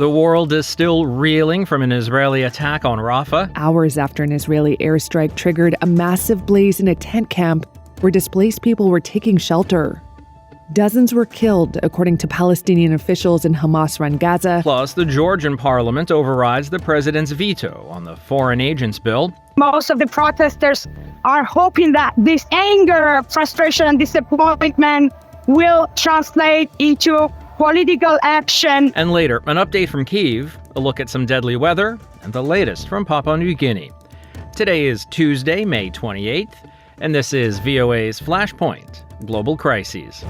The world is still reeling from an Israeli attack on Rafah. Hours after an Israeli airstrike triggered a massive blaze in a tent camp where displaced people were taking shelter. Dozens were killed, according to Palestinian officials in Hamas-run Gaza. Plus, the Georgian parliament overrides the president's veto on the foreign agents bill. Most of the protesters are hoping that this anger, frustration, and disappointment will translate into political action. And later, an update from Kyiv, a look at some deadly weather, and the latest from Papua New Guinea. Today is Tuesday, May 28th, and this is VOA's Flashpoint, Global Crises.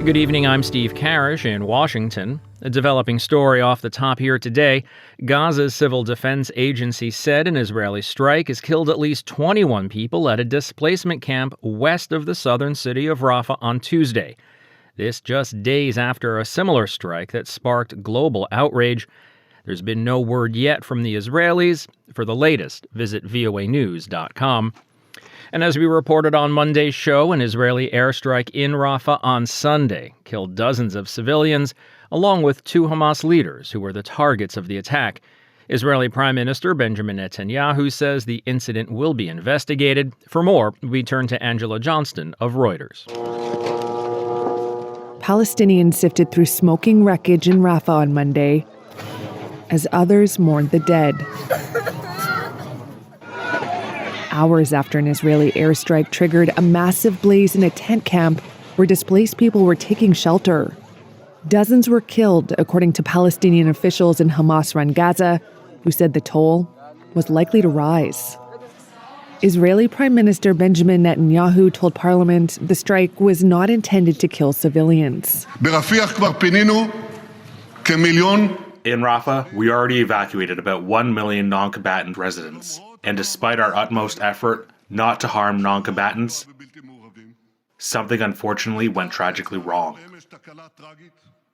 Good evening, I'm Steve Karish in Washington. A developing story off the top here today. Gaza's civil defense agency said an Israeli strike has killed at least 21 people at a displacement camp west of the southern city of Rafah on Tuesday. This just days after a similar strike that sparked global outrage. There's been no word yet from the Israelis. For the latest, visit voanews.com. And as we reported on Monday's show, an Israeli airstrike in Rafah on Sunday killed dozens of civilians, along with two Hamas leaders who were the targets of the attack. Israeli Prime Minister Benjamin Netanyahu says the incident will be investigated. For more, we turn to Angela Johnston of Reuters. Palestinians sifted through smoking wreckage in Rafah on Monday as others mourned the dead. Hours after an Israeli airstrike triggered a massive blaze in a tent camp where displaced people were taking shelter. Dozens were killed, according to Palestinian officials in Hamas-run Gaza, who said the toll was likely to rise. Israeli Prime Minister Benjamin Netanyahu told Parliament the strike was not intended to kill civilians. In Rafah, we already evacuated about 1 million non-combatant residents. And despite our utmost effort not to harm non-combatants, something unfortunately went tragically wrong.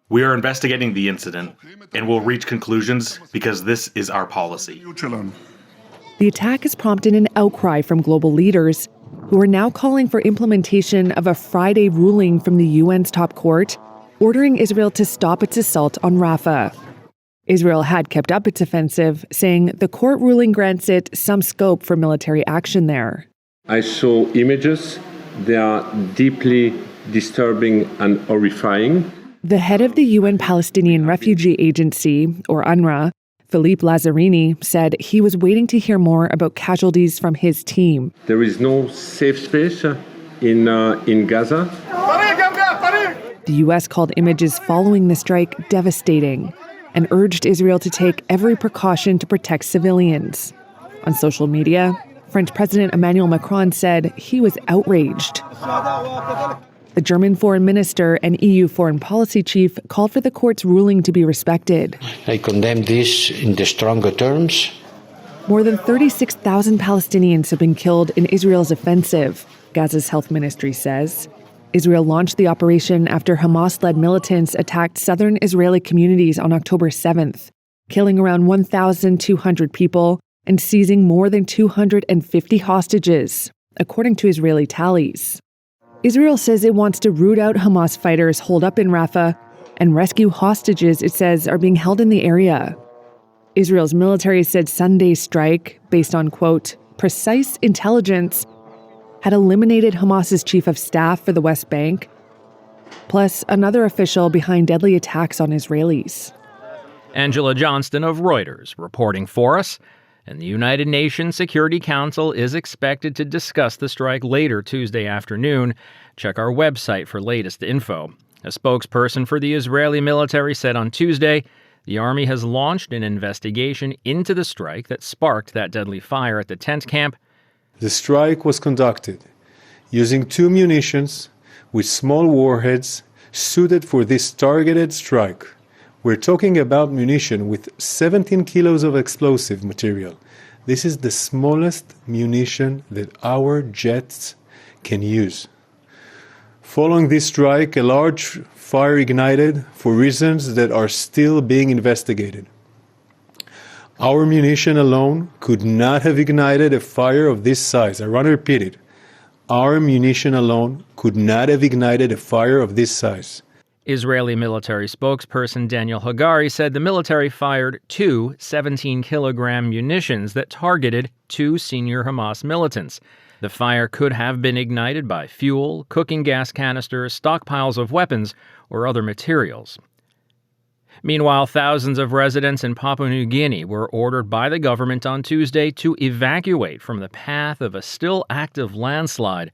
We are investigating the incident and will reach conclusions because this is our policy. The attack has prompted an outcry from global leaders who are now calling for implementation of a Friday ruling from the UN's top court ordering Israel to stop its assault on Rafah. Israel had kept up its offensive, saying the court ruling grants it some scope for military action there. I saw images. They are deeply disturbing and horrifying. The head of the UN Palestinian Refugee Agency, or UNRWA, Philippe Lazzarini, said he was waiting to hear more about casualties from his team. There is no safe space in Gaza. The U.S. called images following the strike devastating and urged Israel to take every precaution to protect civilians. On social media, French President Emmanuel Macron said he was outraged. The German foreign minister and EU foreign policy chief called for the court's ruling to be respected. I condemn this in the stronger terms. More than 36,000 Palestinians have been killed in Israel's offensive, Gaza's health ministry says. Israel launched the operation after Hamas-led militants attacked southern Israeli communities on October 7th, killing around 1,200 people and seizing more than 250 hostages, according to Israeli tallies. Israel says it wants to root out Hamas fighters holed up in Rafah and rescue hostages it says are being held in the area. Israel's military said Sunday's strike, based on, quote, precise intelligence, had eliminated Hamas's chief of staff for the West Bank, plus another official behind deadly attacks on Israelis. Angela Johnston of Reuters reporting for us. And the United Nations Security Council is expected to discuss the strike later Tuesday afternoon. Check our website for latest info. A spokesperson for the Israeli military said on Tuesday the army has launched an investigation into the strike that sparked that deadly fire at the tent camp. The strike was conducted using two munitions with small warheads suited for this targeted strike. We're talking about munition with 17 kilos of explosive material. This is the smallest munition that our jets can use. Following this strike, a large fire ignited for reasons that are still being investigated. Our munition alone could not have ignited a fire of this size. I want to repeat it. Our munition alone could not have ignited a fire of this size. Israeli military spokesperson Daniel Hagari said the military fired two 17-kilogram munitions that targeted two senior Hamas militants. The fire could have been ignited by fuel, cooking gas canisters, stockpiles of weapons, or other materials. Meanwhile, thousands of residents in Papua New Guinea were ordered by the government on Tuesday to evacuate from the path of a still active landslide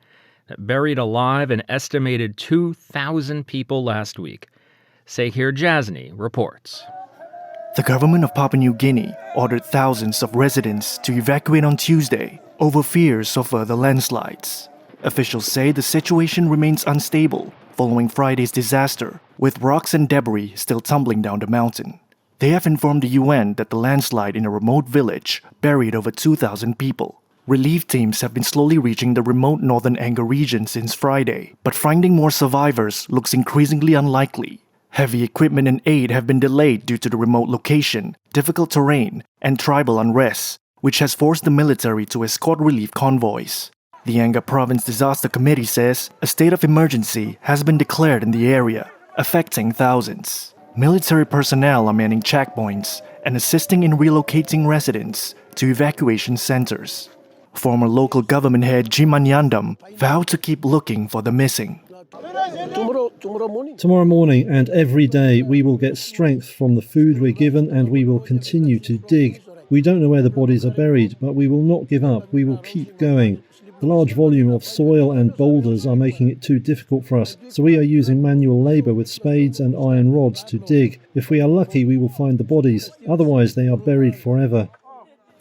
that buried alive an estimated 2,000 people last week. Sehir Jasny reports. The government of Papua New Guinea ordered thousands of residents to evacuate on Tuesday over fears of further landslides. Officials say the situation remains unstable following Friday's disaster, with rocks and debris still tumbling down the mountain. They have informed the UN that the landslide in a remote village buried over 2,000 people. Relief teams have been slowly reaching the remote northern Angka region since Friday, but finding more survivors looks increasingly unlikely. Heavy equipment and aid have been delayed due to the remote location, difficult terrain, and tribal unrest, which has forced the military to escort relief convoys. The Angka Province Disaster Committee says a state of emergency has been declared in the area, affecting thousands. Military personnel are manning checkpoints and assisting in relocating residents to evacuation centers. Former local government head Jim Anyandam vowed to keep looking for the missing. Tomorrow morning and every day we will get strength from the food we're given and we will continue to dig. We don't know where the bodies are buried, but we will not give up. We will keep going. The large volume of soil and boulders are making it too difficult for us, so we are using manual labour with spades and iron rods to dig. If we are lucky, we will find the bodies. Otherwise, they are buried forever.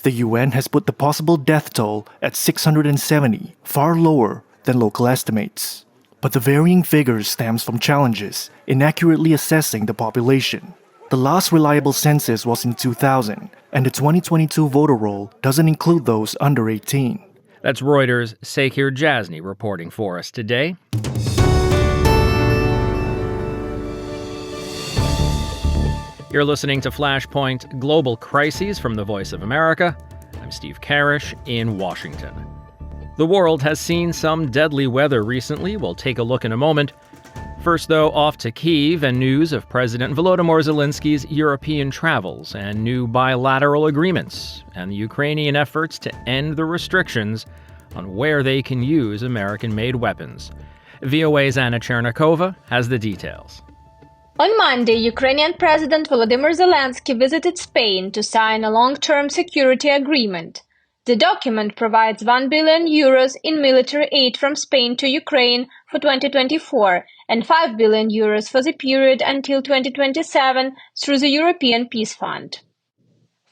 The UN has put the possible death toll at 670, far lower than local estimates. But the varying figures stems from challenges in accurately assessing the population. The last reliable census was in 2000, and the 2022 voter roll doesn't include those under 18. That's Reuters' Sehir Jasny reporting for us today. You're listening to Flashpoint Global Crises from the Voice of America. I'm Steve Karish in Washington. The world has seen some deadly weather recently. We'll take a look in a moment. First, though, off to Kyiv and news of President Volodymyr Zelensky's European travels and new bilateral agreements, and the Ukrainian efforts to end the restrictions on where they can use American-made weapons. VOA's Anna Chernikova has the details. On Monday, Ukrainian President Volodymyr Zelenskyy visited Spain to sign a long-term security agreement. The document provides €1 billion in military aid from Spain to Ukraine for 2024 and €5 billion for the period until 2027 through the European Peace Fund.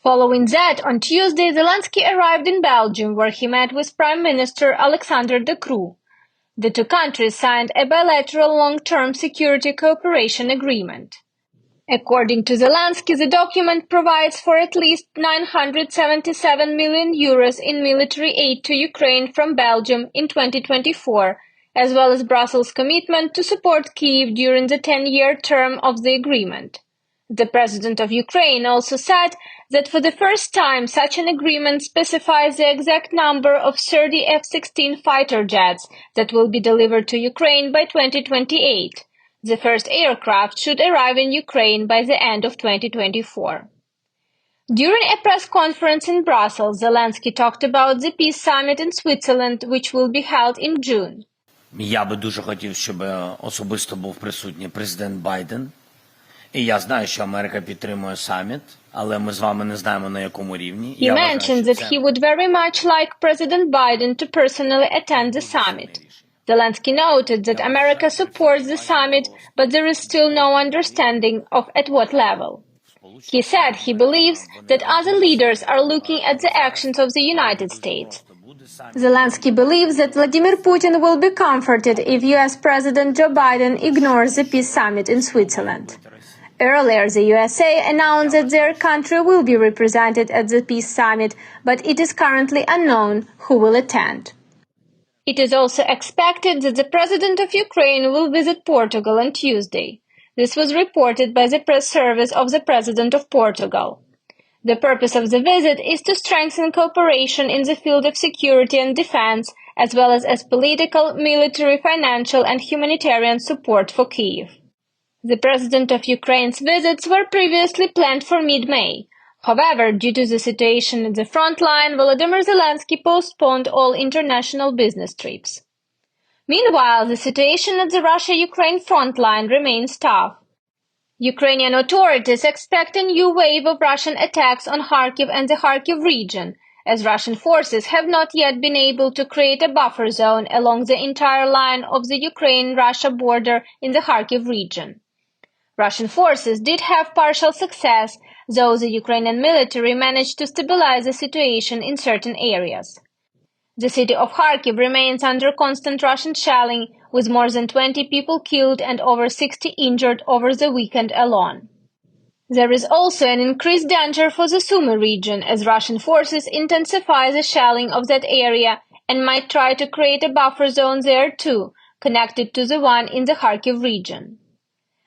Following that, on Tuesday, Zelenskyy arrived in Belgium, where he met with Prime Minister Alexander De Croo. The two countries signed a bilateral long-term security cooperation agreement. According to Zelenskyy, the document provides for at least €977 million in military aid to Ukraine from Belgium in 2024, as well as Brussels' commitment to support Kyiv during the 10-year term of the agreement. The president of Ukraine also said that for the first time such an agreement specifies the exact number of 30 F-16 fighter jets that will be delivered to Ukraine by 2028. The first aircraft should arrive in Ukraine by the end of 2024. During a press conference in Brussels, Zelenskyy talked about the peace summit in Switzerland, which will be held in June. Я би дуже хотів, щоб особисто був присутній президент Байден. І я знаю, що Америка підтримує саміт, але ми з вами не знаємо, на якому рівні. He mentioned that he would very much like President Biden to personally attend the summit. Zelenskyy noted that America supports the summit, but there is still no understanding of at what level. He said he believes that other leaders are looking at the actions of the United States. Zelenskyy believes that Vladimir Putin will be comforted if US President Joe Biden ignores the peace summit in Switzerland. Earlier, the USA announced that their country will be represented at the peace summit, but it is currently unknown who will attend. It is also expected that the President of Ukraine will visit Portugal on Tuesday. This was reported by the press service of the President of Portugal. The purpose of the visit is to strengthen cooperation in the field of security and defense, as well as political, military, financial, and humanitarian support for Kyiv. The President of Ukraine's visits were previously planned for mid-May. However, due to the situation at the front line, Volodymyr Zelenskyy postponed all international business trips. Meanwhile, the situation at the Russia-Ukraine front line remains tough. Ukrainian authorities expect a new wave of Russian attacks on Kharkiv and the Kharkiv region, as Russian forces have not yet been able to create a buffer zone along the entire line of the Ukraine-Russia border in the Kharkiv region. Russian forces did have partial success, though the Ukrainian military managed to stabilize the situation in certain areas. The city of Kharkiv remains under constant Russian shelling, with more than 20 people killed and over 60 injured over the weekend alone. There is also an increased danger for the Sumy region, as Russian forces intensify the shelling of that area and might try to create a buffer zone there too, connected to the one in the Kharkiv region.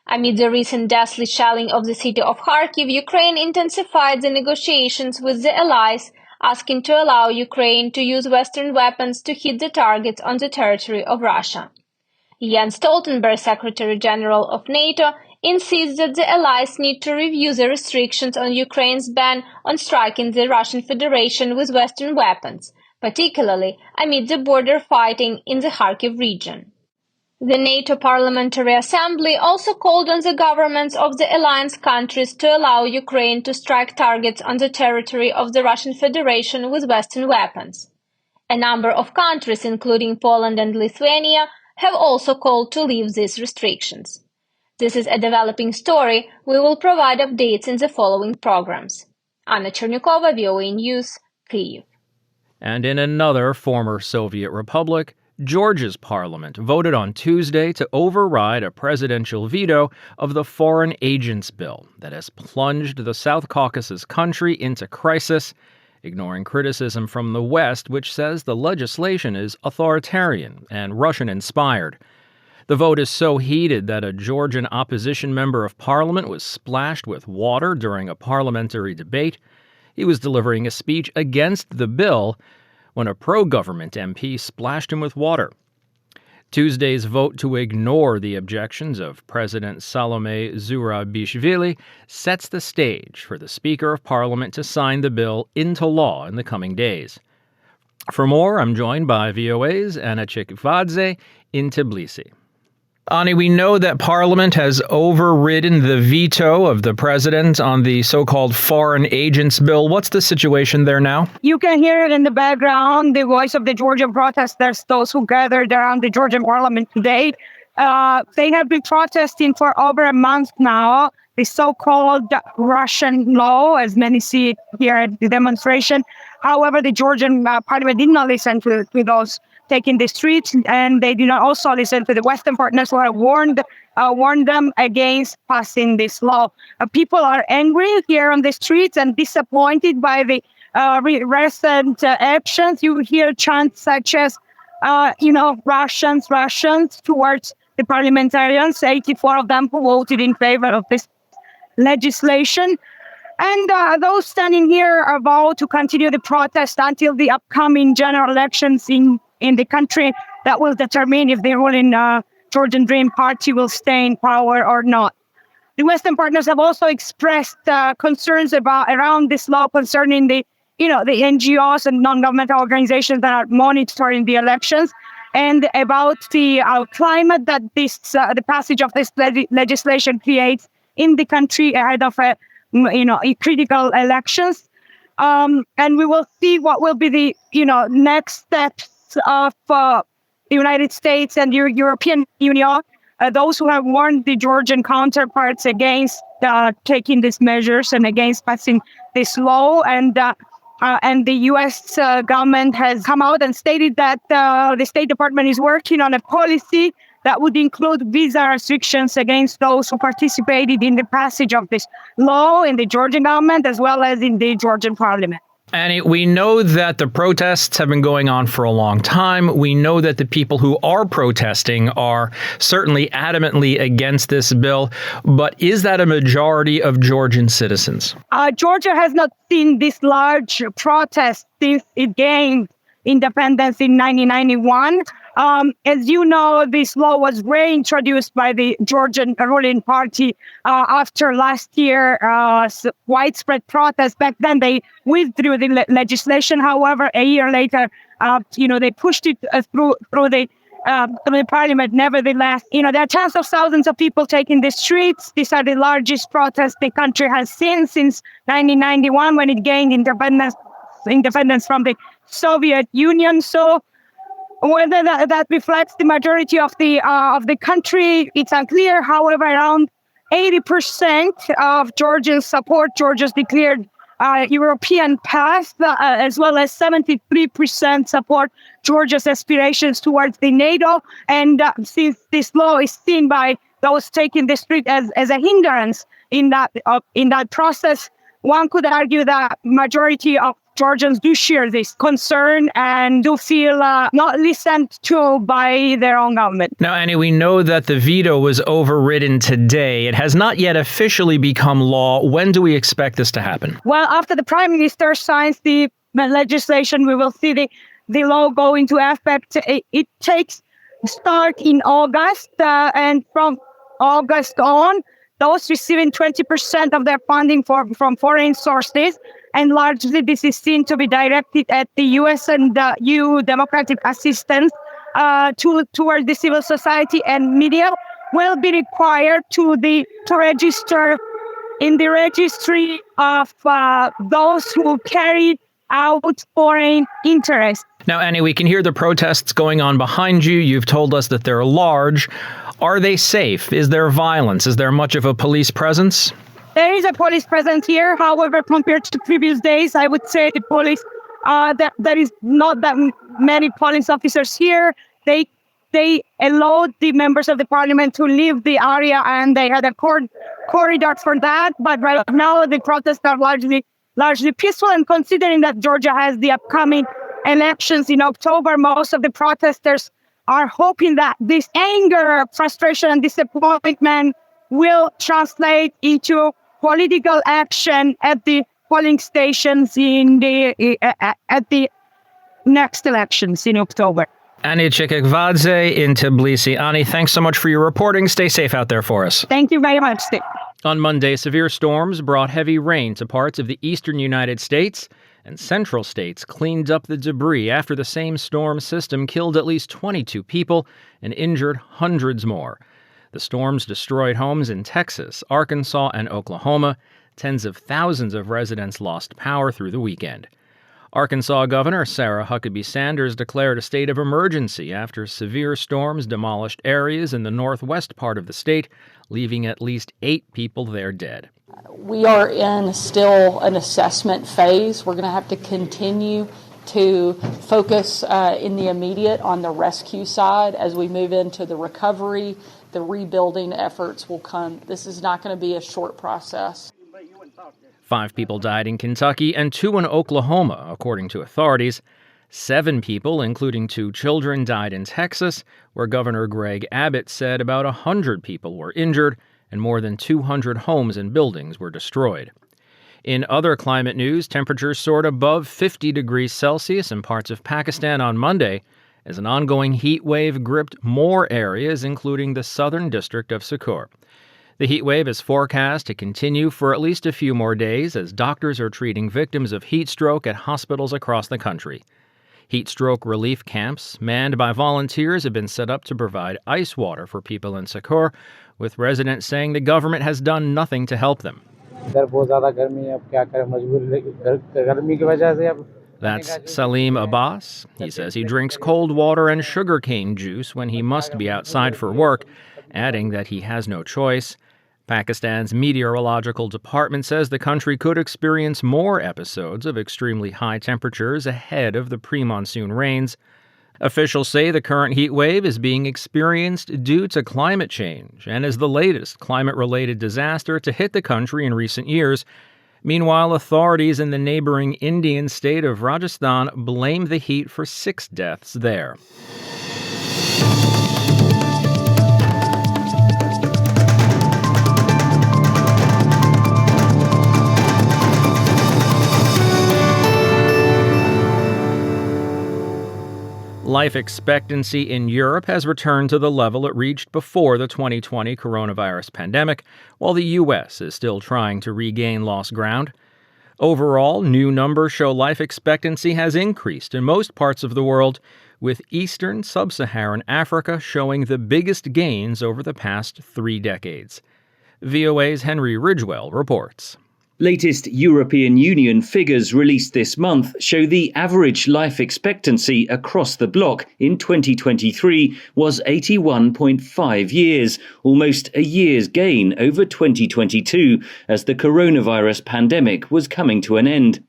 Amid the recent deathly shelling of the city of Kharkiv, Ukraine intensified the negotiations with the allies, asking to allow Ukraine to use Western weapons to hit the targets on the territory of Russia. Jens Stoltenberg, Secretary General of NATO, insists that the allies need to review the restrictions on Ukraine's ban on striking the Russian Federation with Western weapons, particularly amid the border fighting in the Kharkiv region. The NATO Parliamentary Assembly also called on the governments of the alliance countries to allow Ukraine to strike targets on the territory of the Russian Federation with Western weapons. A number of countries, including Poland and Lithuania, have also called to lift these restrictions. This is a developing story. We will provide updates in the following programs. Anna Chernyukova, VOA News, Kyiv. And in another former Soviet republic, Georgia's parliament voted on Tuesday to override a presidential veto of the Foreign Agents Bill that has plunged the South Caucasus country into crisis, ignoring criticism from the West, which says the legislation is authoritarian and Russian-inspired. The vote is so heated that a Georgian opposition member of parliament was splashed with water during a parliamentary debate. He was delivering a speech against the bill when a pro-government MP splashed him with water. Tuesday's vote to ignore the objections of President Salome Zurabishvili sets the stage for the Speaker of Parliament to sign the bill into law in the coming days. For more, I'm joined by VOA's Anna Chikvadze in Tbilisi. Ani, we know that Parliament has overridden the veto of the president on the so-called Foreign Agents Bill. What's the situation there now? You can hear it in the background, the voice of the Georgian protesters, those who gathered around the Georgian parliament today. They have been protesting for over a month now, the so-called Russian law, as many see it here at the demonstration. However, the Georgian parliament did not listen to those taking the streets, and they did not also listen to the Western partners who have warned them against passing this law. People are angry here on the streets and disappointed by the recent actions. You hear chants such as, Russians towards the parliamentarians, 84 of them who voted in favor of this legislation. And those standing here are vowed to continue the protest until the upcoming general elections in the country that will determine if the ruling Georgian Dream Party will stay in power or not. The Western partners have also expressed concerns around this law concerning the NGOs and non-governmental organizations that are monitoring the elections, and about the climate that the passage of this legislation creates in the country ahead of critical elections. And we will see what will be the next steps of the United States and the European Union, those who have warned the Georgian counterparts against taking these measures and against passing this law. And the U.S. government has come out and stated that the State Department is working on a policy that would include visa restrictions against those who participated in the passage of this law in the Georgian government as well as in the Georgian parliament. And we know that the protests have been going on for a long time. We know that the people who are protesting are certainly adamantly against this bill. But is that a majority of Georgian citizens? Georgia has not seen this large protest since it gained independence in 1991. As you know, this law was reintroduced by the Georgian ruling party after last year widespread protests. Back then, they withdrew the legislation. However, a year later, they pushed it through the parliament. Nevertheless, there are tens of thousands of people taking the streets. These are the largest protests the country has seen since 1991, when it gained independence from the Soviet Union. So whether that reflects the majority of the country, it's unclear. However, around 80% of Georgians support Georgia's declared European path, as well as 73% support Georgia's aspirations towards the NATO. And since this law is seen by those taking the street as a hindrance in that process, one could argue that majority of Georgians do share this concern and do feel not listened to by their own government. Now, Annie, we know that the veto was overridden today. It has not yet officially become law. When do we expect this to happen? Well, after the Prime Minister signs the legislation, we will see the law go into effect. It takes start in August, and from August on, those receiving 20% of their funding from foreign sources, and largely this is seen to be directed at the U.S. and EU democratic assistance toward the civil society and media, will be required to register in the registry of those who carry out foreign interests. Now, Annie, we can hear the protests going on behind you. You've told us that they're large. Are they safe? Is there violence? Is there much of a police presence? There is a police presence here. However, compared to previous days, I would say the police, there is not that many police officers here. They allowed the members of the parliament to leave the area, and they had a corridor for that. But right now, the protests are largely peaceful. And considering that Georgia has the upcoming elections in October, most of the protesters are hoping that this anger, frustration, and disappointment will translate into political action at the polling stations at the next elections in October. Annie Chikakvadze in Tbilisi. Annie, thanks so much for your reporting. Stay safe out there for us. Thank you very much, Steve. On Monday, severe storms brought heavy rain to parts of the eastern United States, and central states cleaned up the debris after the same storm system killed at least 22 people and injured hundreds more. The storms destroyed homes in Texas, Arkansas, and Oklahoma. Tens of thousands of residents lost power through the weekend. Arkansas Governor Sarah Huckabee Sanders declared a state of emergency after severe storms demolished areas in the northwest part of the state, leaving at least 8 people there dead. We are in still an assessment phase. We're going to have to continue to focus in the immediate on the rescue side. As we move into the recovery, the rebuilding efforts will come. This is not going to be a short process. 5 people died in Kentucky and 2 in Oklahoma, according to authorities. 7 people, including 2 children, died in Texas, where Governor Greg Abbott said about 100 people were injured and more than 200 homes and buildings were destroyed. In other climate news, temperatures soared above 50 degrees Celsius in parts of Pakistan on Monday as an ongoing heat wave gripped more areas, including the southern district of Sikor. The heat wave is forecast to continue for at least a few more days as doctors are treating victims of heat stroke at hospitals across the country. Heat stroke relief camps, manned by volunteers, have been set up to provide ice water for people in Sikor, with residents saying the government has done nothing to help them. That's Salim Abbas. He says he drinks cold water and sugarcane juice when he must be outside for work, adding that he has no choice. Pakistan's meteorological department says the country could experience more episodes of extremely high temperatures ahead of the pre-monsoon rains. Officials say the current heat wave is being experienced due to climate change and is the latest climate-related disaster to hit the country in recent years. Meanwhile, authorities in the neighboring Indian state of Rajasthan blame the heat for 6 deaths there. Life expectancy in Europe has returned to the level it reached before the 2020 coronavirus pandemic, while the U.S. is still trying to regain lost ground. Overall, new numbers show life expectancy has increased in most parts of the world, with Eastern Sub-Saharan Africa showing the biggest gains over the past 3 decades. VOA's Henry Ridgewell reports. Latest European Union figures released this month show the average life expectancy across the bloc in 2023 was 81.5 years, almost a year's gain over 2022, as the coronavirus pandemic was coming to an end.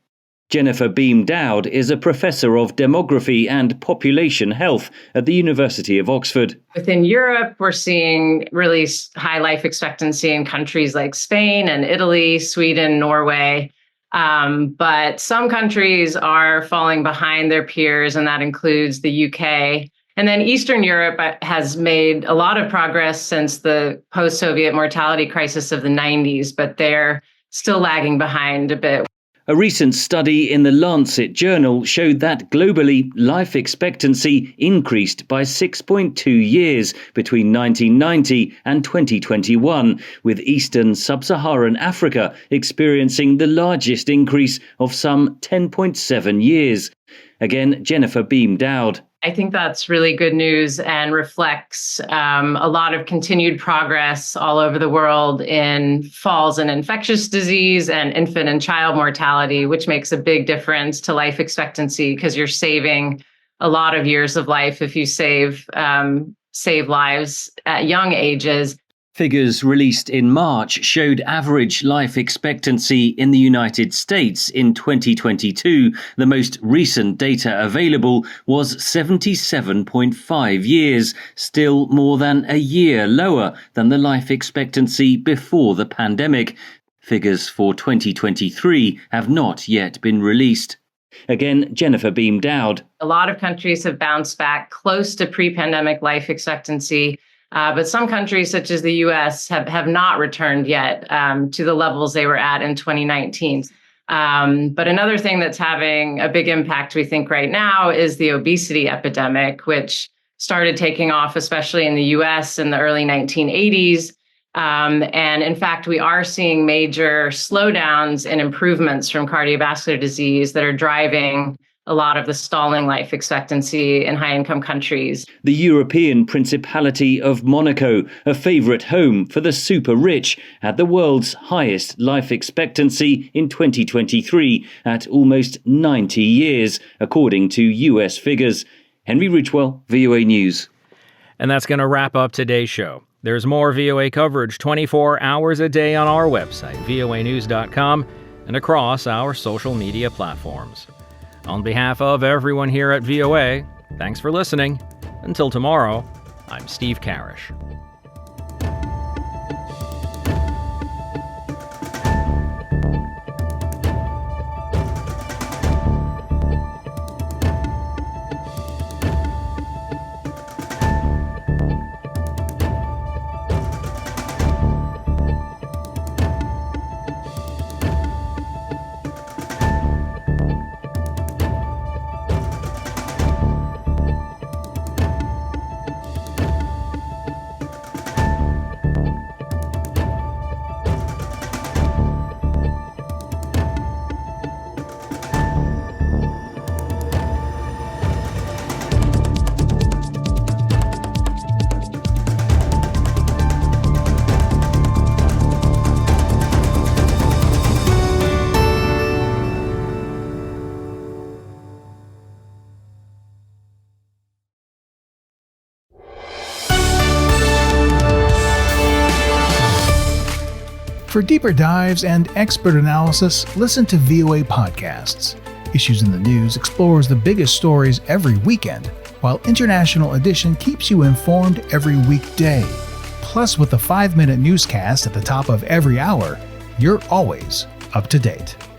Jennifer Beam Dowd is a professor of demography and population health at the University of Oxford. Within Europe, we're seeing really high life expectancy in countries like Spain and Italy, Sweden, Norway. But some countries are falling behind their peers, and that includes the UK. And then Eastern Europe has made a lot of progress since the post-Soviet mortality crisis of the 90s, but they're still lagging behind a bit. A recent study in the Lancet journal showed that globally, life expectancy increased by 6.2 years between 1990 and 2021, with Eastern Sub-Saharan Africa experiencing the largest increase of some 10.7 years. Again, Jennifer Beam Dowd. I think that's really good news and reflects a lot of continued progress all over the world in falls in infectious disease and infant and child mortality, which makes a big difference to life expectancy because you're saving a lot of years of life if you save lives at young ages. Figures released in March showed average life expectancy in the United States in 2022. The most recent data available was 77.5 years, still more than a year lower than the life expectancy before the pandemic. Figures for 2023 have not yet been released. Again, Jennifer Beam Dowd. A lot of countries have bounced back close to pre-pandemic life expectancy. But some countries, such as the U.S., have not returned yet to the levels they were at in 2019. But another thing that's having a big impact, we think, right now is the obesity epidemic, which started taking off, especially in the U.S. in the early 1980s. And in fact, we are seeing major slowdowns and improvements from cardiovascular disease that are driving a lot of the stalling life expectancy in high-income countries. The European Principality of Monaco, a favourite home for the super rich, had the world's highest life expectancy in 2023 at almost 90 years, according to US figures. Henry Ridgewell, VOA News. And that's going to wrap up today's show. There's more VOA coverage 24 hours a day on our website, voanews.com, and across our social media platforms. On behalf of everyone here at VOA, thanks for listening. Until tomorrow, I'm Steve Karish. For deeper dives and expert analysis, listen to VOA Podcasts. Issues in the News explores the biggest stories every weekend, while International Edition keeps you informed every weekday. Plus, with the 5-minute newscast at the top of every hour, you're always up to date.